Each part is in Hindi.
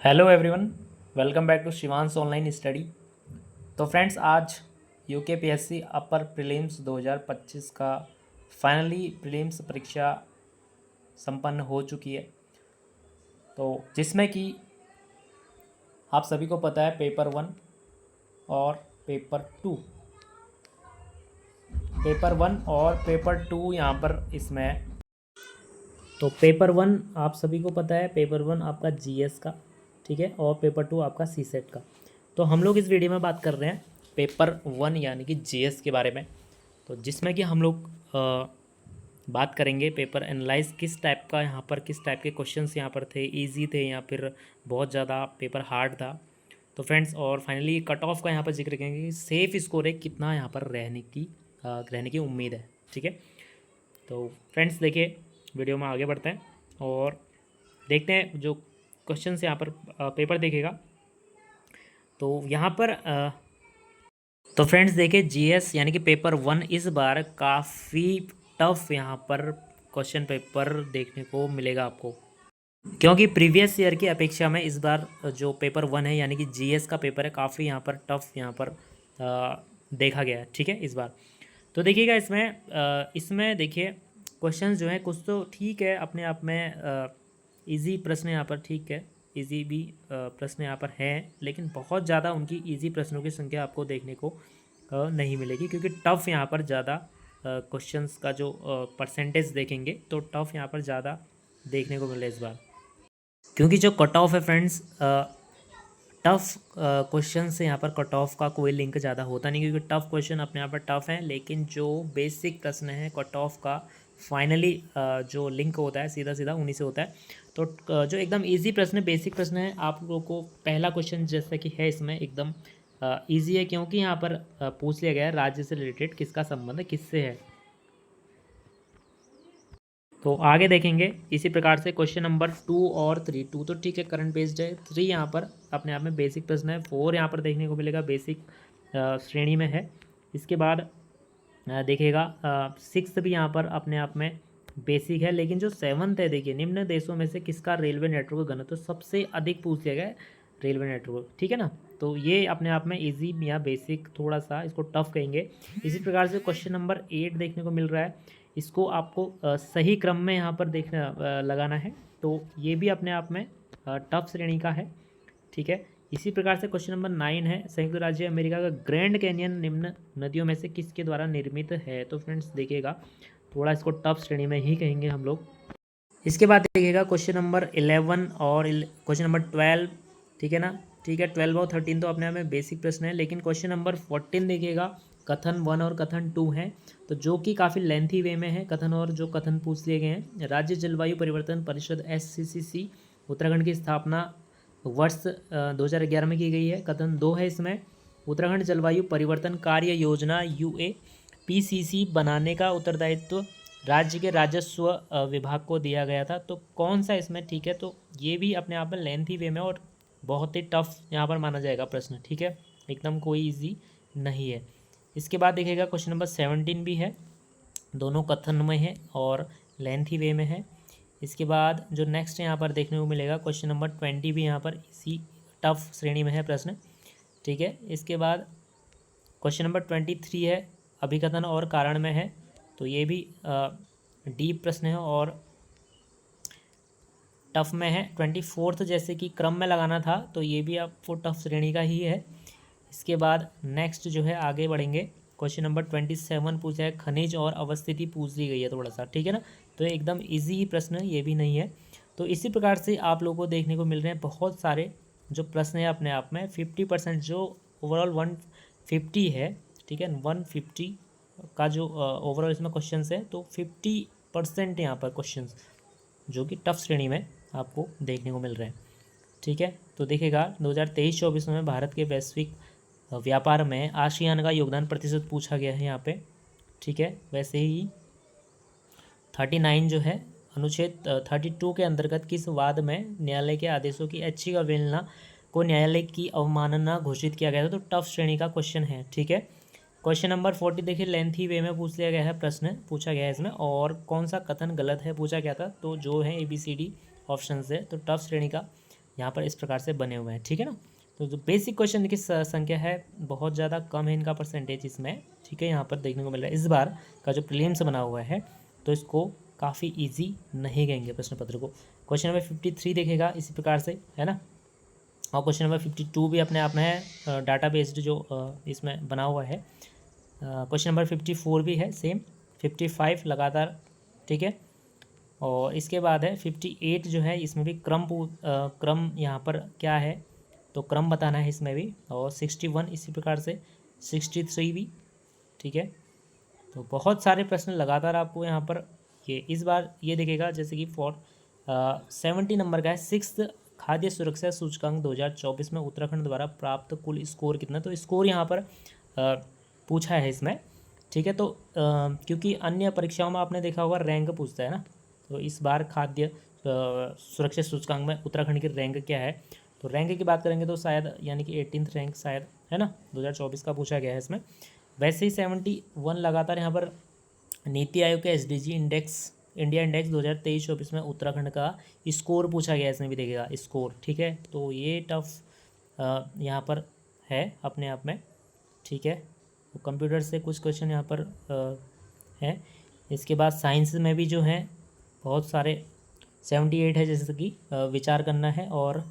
Hello everyone, welcome back to Shivansh online study. तो फ्रेंड्स, आज यूकेपीएससी अपर प्रीलिम्स 2025 का फाइनली प्रीलिम्स परीक्षा संपन्न हो चुकी है। तो जिसमें कि आप सभी को पता है पेपर 1 और पेपर 1 और पेपर 2 यहाँ पर इसमें। तो पेपर 1 आप सभी को पता है, पेपर 1 आपका जीएस का, ठीक है, और पेपर 2 आपका सीसेट का। तो हम लोग इस वीडियो में बात कर रहे हैं पेपर 1 यानी कि जीएस के बारे में। तो जिसमें कि हम लोग बात करेंगे पेपर एनालाइज किस टाइप का, यहाँ पर किस टाइप के क्वेश्चंस यहाँ पर थे, इजी थे या फिर बहुत ज़्यादा पेपर हार्ड था। तो फ्रेंड्स, और फाइनली कट ऑफ का यहाँ पर जिक्र करेंगे कि सेफ स्कोर है कितना यहाँ पर रहने की उम्मीद है, ठीक है। तो फ्रेंड्स देखिए, वीडियो में आगे बढ़ते हैं और देखते हैं जो क्वेश्चंस यहाँ पर पेपर देखेगा। तो यहाँ पर तो फ्रेंड्स देखिए, जीएस यानी कि पेपर 1 इस बार काफ़ी टफ यहाँ पर क्वेश्चन पेपर देखने को मिलेगा आपको, क्योंकि प्रीवियस ईयर की अपेक्षा में इस बार जो पेपर 1 है यानी कि जीएस का पेपर है, काफ़ी यहाँ पर टफ यहाँ पर देखा गया है, ठीक है, इस बार। तो देखिएगा इसमें देखिए क्वेश्चंस जो हैं कुछ तो ठीक है अपने आप में, इजी प्रश्न यहाँ पर ठीक है, इजी भी प्रश्न यहाँ पर हैं, लेकिन बहुत ज़्यादा उनकी इजी प्रश्नों की संख्या आपको देखने को नहीं मिलेगी, क्योंकि टफ़ यहाँ पर ज़्यादा क्वेश्चंस का जो परसेंटेज देखेंगे तो टफ़ यहाँ पर ज़्यादा देखने को मिले इस बार, क्योंकि जो कट ऑफ है फ्रेंड्स, टफ़ क्वेश्चन से यहाँ पर कट ऑफ का कोई लिंक ज़्यादा होता नहीं, क्योंकि टफ़ क्वेश्चन अपने यहाँ पर टफ़ हैं, लेकिन जो बेसिक प्रश्न है कट ऑफ का फाइनली जो लिंक होता है सीधा सीधा उन्हीं से होता है। तो जो एकदम इजी प्रश्न, बेसिक प्रश्न है, आप लोगों को पहला क्वेश्चन जैसा कि है इसमें एकदम इजी है, क्योंकि यहाँ पर पूछ लिया गया है राज्य से रिलेटेड किसका संबंध किससे है। तो आगे देखेंगे इसी प्रकार से क्वेश्चन नंबर 2 और 3। 2 तो ठीक है, करंट बेस्ड है। 3 यहाँ पर अपने आप में बेसिक प्रश्न है। 4 यहाँ पर देखने को मिलेगा, बेसिक श्रेणी में है। इसके बाद देखिएगा 6 भी यहाँ पर अपने आप में बेसिक है, लेकिन जो 7th है देखिए, निम्न देशों में से किसका रेलवे नेटवर्क घनत्व सबसे अधिक पूछ लिया गया है, रेलवे नेटवर्क, ठीक है ना। तो ये अपने आप में इजी या बेसिक, थोड़ा सा इसको टफ कहेंगे। इसी प्रकार से क्वेश्चन नंबर 8 देखने को मिल रहा है, इसको आपको सही क्रम में यहाँ पर देखना लगाना है। तो ये भी अपने आप में टफ श्रेणी का है, ठीक है। इसी प्रकार से क्वेश्चन नंबर 9 है, संयुक्त राज्य अमेरिका का ग्रैंड कैनियन निम्न नदियों में से किसके द्वारा निर्मित है। तो फ्रेंड्स देखिएगा, थोड़ा इसको टफ श्रेणी में ही कहेंगे हम लोग। इसके बाद देखिएगा क्वेश्चन नंबर 11 और क्वेश्चन नंबर 12, ठीक है ना, ठीक है। 12 और 13 तो अपने आप में बेसिक प्रश्न है, लेकिन क्वेश्चन नंबर 14 देखिएगा, कथन 1 और कथन 2 हैं, तो जो कि काफ़ी लेंथी वे में है कथन, और जो कथन पूछ लिए गए हैं, राज्य जलवायु परिवर्तन परिषद SCCC उत्तराखंड की स्थापना वर्ष 2011 में की गई है। कथन 2 है इसमें, उत्तराखंड जलवायु परिवर्तन कार्य योजना UAPCC बनाने का उत्तरदायित्व राज्य के राजस्व विभाग को दिया गया था। तो कौन सा इसमें ठीक है, तो ये भी अपने आप में लेंथी वे में और बहुत ही टफ यहाँ पर माना जाएगा प्रश्न, ठीक है, एकदम कोई इजी नहीं है। इसके बाद देखिएगा क्वेश्चन नंबर 17 भी है, दोनों कथन में है और लेंथी वे में है। इसके बाद जो नेक्स्ट यहाँ पर देखने को मिलेगा क्वेश्चन नंबर 20 भी यहाँ पर इसी टफ श्रेणी में है प्रश्न, ठीक है। इसके बाद क्वेश्चन नंबर 23 है, अभिकथन और कारण में है, तो ये भी डीप प्रश्न है और टफ में है। 24th जैसे कि क्रम में लगाना था, तो ये भी आपको टफ श्रेणी का ही है। इसके बाद नेक्स्ट जो है आगे बढ़ेंगे, क्वेश्चन नंबर 27 पूछा है, खनिज और अवस्थिति पूछ ली गई है थोड़ा सा, ठीक है ना, तो एकदम इजी प्रश्न ये भी नहीं है। तो इसी प्रकार से आप लोगों को देखने को मिल रहे हैं बहुत सारे जो प्रश्न है अपने आप में 50% जो ओवरऑल 150 है, ठीक है, 150 का जो ओवरऑल इसमें क्वेश्चन है, तो 50% यहाँ पर क्वेश्चन जो कि टफ श्रेणी में आपको देखने को मिल रहे हैं, ठीक है। तो देखिएगा 2023-24 में भारत के वैश्विक व्यापार में आसियान का योगदान प्रतिशत पूछा गया है यहाँ पे, ठीक है। वैसे ही 39 जो है, अनुच्छेद 32 के अंतर्गत किस वाद में न्यायालय के आदेशों की ऐच्छिक अवहेलना को न्यायालय की अवमानना घोषित किया गया था। तो टफ श्रेणी का क्वेश्चन है, ठीक है। क्वेश्चन नंबर 40 देखिए, लेंथी वे में पूछ लिया गया है, प्रश्न पूछा गया है इसमें, और कौन सा कथन गलत है पूछा गया था, तो जो है ABCD ऑप्शन से, तो टफ श्रेणी का यहाँ पर इस प्रकार से बने हुए हैं, ठीक है ना। तो जो बेसिक क्वेश्चन की संख्या है बहुत ज़्यादा कम है इनका परसेंटेज इसमें, ठीक है, यहाँ पर देखने को मिल रहा है। इस बार का जो प्रीलिम्स बना हुआ है तो इसको काफ़ी इजी नहीं कहेंगे प्रश्न पत्र को। क्वेश्चन नंबर 53 देखेगा इसी प्रकार से, है ना। और क्वेश्चन नंबर 52 भी अपने आप में है, डाटा बेस्ड जो इसमें बना हुआ है। क्वेश्चन नंबर 54 भी है सेम, 55 लगातार, ठीक है। और इसके बाद है 58 जो है, इसमें भी क्रम यहाँ पर क्या है तो क्रम बताना है इसमें भी। और 61 इसी प्रकार से, 63 भी, ठीक है। तो बहुत सारे प्रश्न लगातार आपको यहाँ पर ये इस बार ये दिखेगा, जैसे कि 70 नंबर का है, 6th खाद्य सुरक्षा सूचकांक 2024 में उत्तराखंड द्वारा प्राप्त कुल स्कोर कितना। तो स्कोर यहाँ पर पूछा है इसमें, ठीक है। तो क्योंकि अन्य परीक्षाओं में आपने देखा होगा रैंक पूछता है ना, तो इस बार खाद्य सुरक्षा सूचकांक में उत्तराखंड की रैंक क्या है। तो रैंक की बात करेंगे तो शायद यानी कि 18th रैंक शायद, है ना, 2024 का पूछा गया है इसमें। वैसे ही 71 लगातार यहाँ पर नीति आयोग के SDG इंडेक्स, इंडिया इंडेक्स 2023-24 में उत्तराखंड का स्कोर पूछा गया है, इसमें भी देखेगा स्कोर, ठीक है। तो ये टफ यहाँ पर है अपने आप में, ठीक है। तो कंप्यूटर से कुछ क्वेश्चन यहाँ पर है। इसके बाद साइंस में भी जो है बहुत सारे 78 है, जैसे कि विचार करना है। और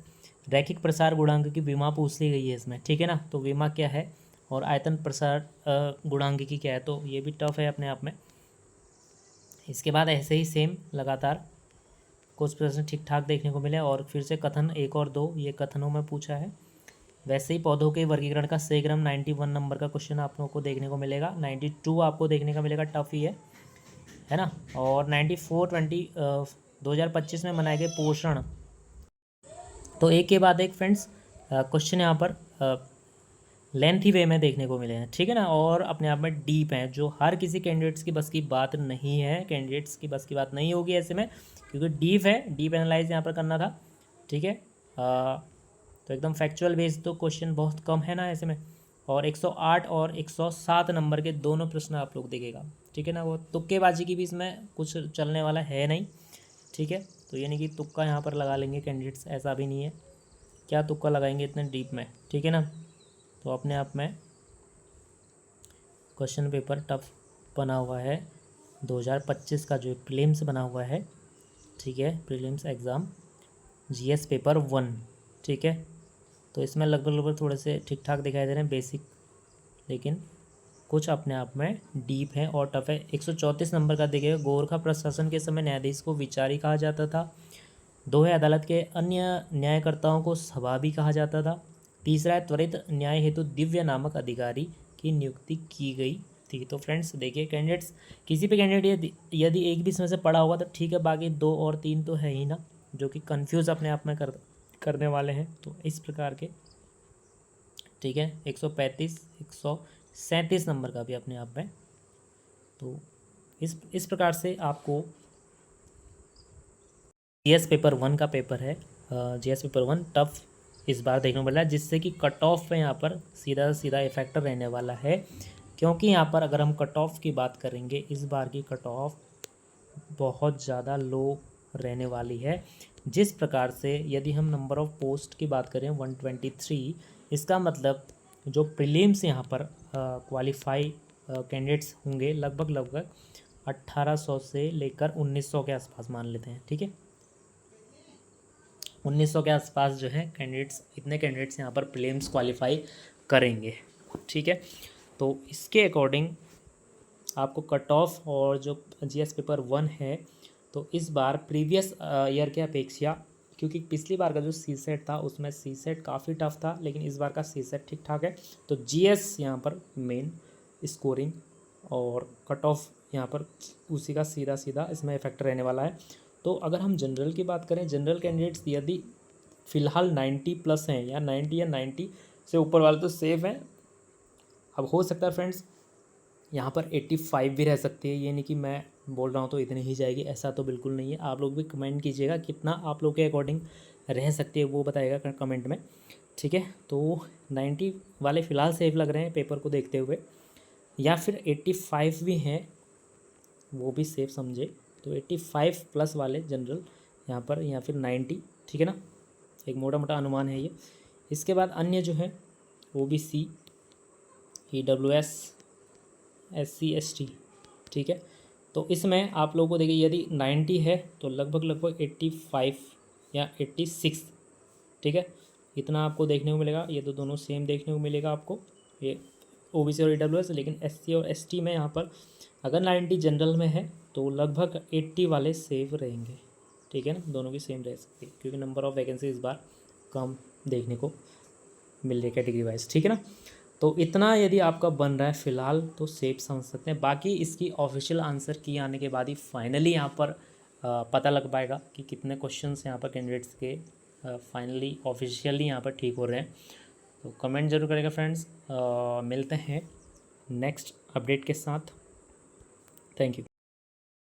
रैखिक प्रसार गुणांक की विमा पूछ ली गई है इसमें, ठीक है ना। तो विमा क्या है और आयतन प्रसार गुणांक की क्या है, तो ये भी टफ है अपने आप में। इसके बाद ऐसे ही सेम लगातार कुछ प्रश्न ठीक ठाक देखने को मिले। और फिर से कथन 1 और 2 ये कथनों में पूछा है। वैसे ही पौधों के वर्गीकरण का सही क्रम 91 नंबर का क्वेश्चन आप लोगों को देखने को मिलेगा। 92 आपको देखने का मिलेगा, टफ ही है ना। और 2025 में मनाए गए पोषण, तो एक के बाद एक फ्रेंड्स क्वेश्चन यहाँ पर लेंथी वे में देखने को मिले हैं, ठीक है ना। और अपने आप में डीप हैं, जो हर किसी कैंडिडेट्स की बस की बात नहीं है, कैंडिडेट्स की बस की बात नहीं होगी ऐसे में, क्योंकि डीप है, डीप एनालाइज यहाँ पर करना था, ठीक है। तो एकदम फैक्चुअल बेस्ड तो क्वेश्चन बहुत कम है ना ऐसे में। और 108 और 107 नंबर के दोनों प्रश्न आप लोग देखेगा, ठीक है ना। वो तुक्केबाजी की भी इसमें कुछ चलने वाला है नहीं, ठीक है। तो यानी कि तुक्का यहाँ पर लगा लेंगे कैंडिडेट्स, ऐसा भी नहीं है, क्या तुक्का लगाएंगे इतने डीप में, ठीक है ना। तो अपने आप में क्वेश्चन पेपर टफ बना हुआ है 2025 का जो प्रीलिम्स बना हुआ है, ठीक है, प्रीलिम्स एग्ज़ाम GS पेपर 1, ठीक है। तो इसमें लगभग थोड़े से ठीक ठाक दिखाई दे रहे हैं बेसिक, लेकिन कुछ अपने आप में डीप है और टफ है। 134 नंबर का देखिएगा, गोरखा प्रशासन के समय न्यायाधीश को विचारी कहा जाता था। दोहे अदालत के अन्य न्यायकर्ताओं को सभाबी कहा जाता था। तीसरा है त्वरित न्याय हेतु दिव्य नामक अधिकारी की नियुक्ति की गई थी। तो फ्रेंड्स देखिए, कैंडिडेट्स किसी पे कैंडिडेट यदि एक भी इसमें से पढ़ा होगा तो ठीक है, बाकी 2 और 3 तो है ही ना, जो कि कंफ्यूज अपने आप में करने वाले हैं। तो इस प्रकार के, ठीक है, 135 137 नंबर का भी अपने आप में। तो इस प्रकार से आपको GS पेपर 1 का पेपर है, GS पेपर 1 टफ इस बार देखने को मिल रहा है, जिससे कि कट ऑफ में यहाँ पर सीधा सीधा इफेक्ट रहने वाला है। क्योंकि यहाँ पर अगर हम कट ऑफ की बात करेंगे, इस बार की कट ऑफ बहुत ज़्यादा लो रहने वाली है। जिस प्रकार से यदि हम नंबर ऑफ़ पोस्ट की बात करें 123, इसका मतलब जो प्रीलिम्स यहाँ पर क्वालिफाई कैंडिडेट्स होंगे लगभग 1800 से लेकर 1900 के आसपास मान लेते हैं, ठीक है। 1900 के आसपास जो है कैंडिडेट्स, इतने कैंडिडेट्स यहाँ पर प्रीलिम्स क्वालिफाई करेंगे, ठीक है। तो इसके अकॉर्डिंग आपको कट ऑफ और जो GS पेपर 1 है, तो इस बार प्रीवियस ईयर के अपेक्षा, क्योंकि पिछली बार का जो CSET था उसमें CSET काफ़ी टफ था, लेकिन इस बार का CSET ठीक ठाक है। तो GS यहाँ पर मेन स्कोरिंग और कट ऑफ यहाँ पर उसी का सीधा सीधा इसमें इफेक्ट रहने वाला है। तो अगर हम जनरल की बात करें, जनरल कैंडिडेट्स यदि फ़िलहाल 90+ हैं या 90 या 90 से ऊपर वाले तो सेफ हैं। अब हो सकता है फ्रेंड्स यहाँ पर 85 भी रह सकती है, ये नहीं कि मैं बोल रहा हूँ तो इतनी ही जाएगी, ऐसा तो बिल्कुल नहीं है। आप लोग भी कमेंट कीजिएगा कितना आप लोग के अकॉर्डिंग रह सकती है, वो बताइएगा कमेंट में, ठीक है। तो 90 वाले फ़िलहाल सेफ लग रहे हैं पेपर को देखते हुए, या फिर 85 भी हैं, वो भी सेफ समझे। तो 85+ वाले जनरल यहाँ पर, या फिर 90, ठीक है ना, एक मोटा मोटा अनुमान है ये। इसके बाद अन्य जो है OBC, EWS, SC ST, ठीक है। तो इसमें आप लोगों को देखिए यदि 90 है तो लगभग 85 या 86, ठीक है, इतना आपको देखने को मिलेगा। ये तो दोनों सेम देखने को मिलेगा आपको, ये OBC और EWS। लेकिन SC और ST में यहाँ पर अगर 90 जनरल में है तो लगभग 80 वाले सेफ रहेंगे, ठीक है ना, दोनों की सेम रह सकती है, क्योंकि नंबर ऑफ़ वैकेंसी इस बार कम देखने को मिल रही है कैटेगरी वाइज, ठीक है ना। तो इतना यदि आपका बन रहा है फ़िलहाल तो सेफ समझ सकते हैं। बाकी इसकी ऑफिशियल आंसर की आने के बाद ही फाइनली यहाँ पर पता लग पाएगा कि कितने क्वेश्चंस यहाँ पर कैंडिडेट्स के फाइनली ऑफिशियली यहाँ पर ठीक हो रहे हैं। तो कमेंट जरूर करेगा फ्रेंड्स। मिलते हैं नेक्स्ट अपडेट के साथ। Thank you.